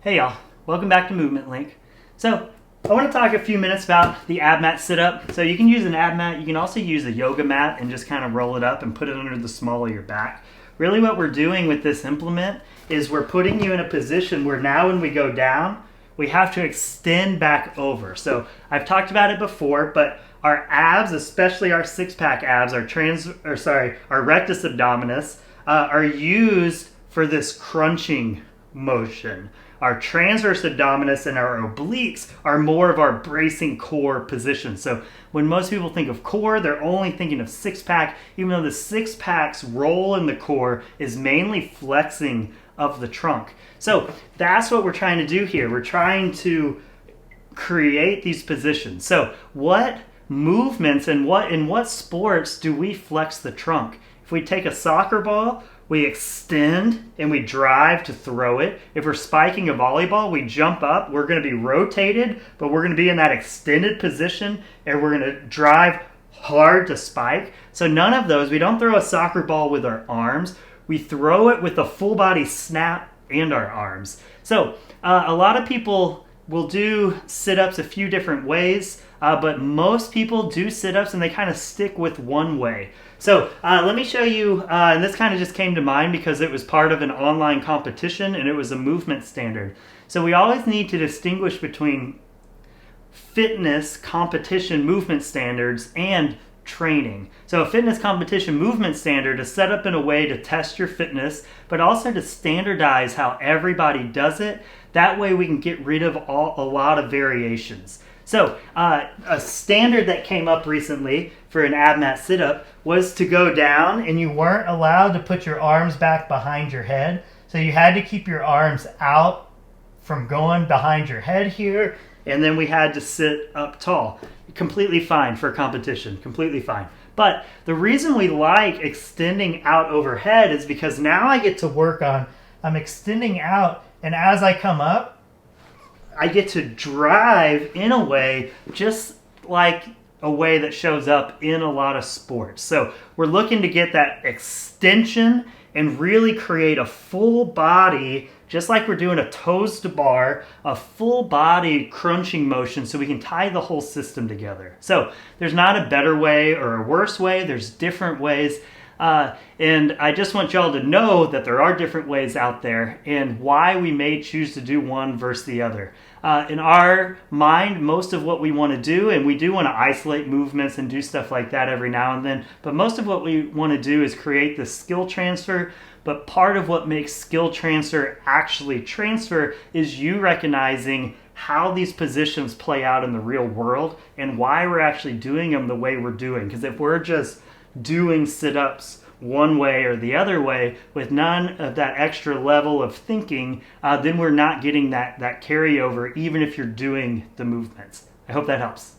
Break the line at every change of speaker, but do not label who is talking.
Hey y'all, welcome back to Movement Link. So I want to talk a few minutes about the AbMat sit-up. So you can use an AbMat, you can also use a yoga mat and just kind of roll it up and put it under the small of your back. Really what we're doing with this implement is we're putting you in a position where now when we go down, we have to extend back over. So I've talked about it before, but our abs, especially our six-pack abs, our rectus abdominis, are used for this crunching motion. Our transverse abdominis and our obliques are more of our bracing core position. So when most people think of core, they're only thinking of six-pack, even though the six-pack's role in the core is mainly flexing of the trunk. So that's what we're trying to do here. We're trying to create these positions. So what movements and in what sports do we flex the trunk? If we take a soccer ball, we extend and we drive to throw it. If we're spiking a volleyball, we jump up. We're going to be rotated, but we're going to be in that extended position and we're going to drive hard to spike. So none of those. We don't throw a soccer ball with our arms. We throw it with a full body snap and our arms. So a lot of people will do sit-ups a few different ways, but most people do sit-ups and they kind of stick with one way. So let me show you, and this kind of just came to mind because it was part of an online competition and it was a movement standard. So we always need to distinguish between fitness competition movement standards and training. So a fitness competition movement standard is set up in a way to test your fitness, but also to standardize how everybody does it. That way we can get rid of a lot of variations. So a standard that came up recently for an AbMat sit-up was to go down and you weren't allowed to put your arms back behind your head. So you had to keep your arms out from going behind your head here, and then we had to sit up tall. Completely fine for competition, completely fine. But the reason we like extending out overhead is because now I get to work on, I'm extending out, and as I come up, I get to drive in a way just like a way that shows up in a lot of sports. So we're looking to get that extension and really create a full body, just like we're doing a toes to bar, a full body crunching motion so we can tie the whole system together. So there's not a better way or a worse way, there's different ways. And I just want y'all to know that there are different ways out there and why we may choose to do one versus the other. In our mind, most of what we want to do, and we do want to isolate movements and do stuff like that every now and then, but most of what we want to do is create the skill transfer. But part of what makes skill transfer actually transfer is you recognizing how these positions play out in the real world and why we're actually doing them the way we're doing. Because if we're just doing sit-ups one way or the other way with none of that extra level of thinking, then we're not getting that carryover even if you're doing the movements. I hope that helps.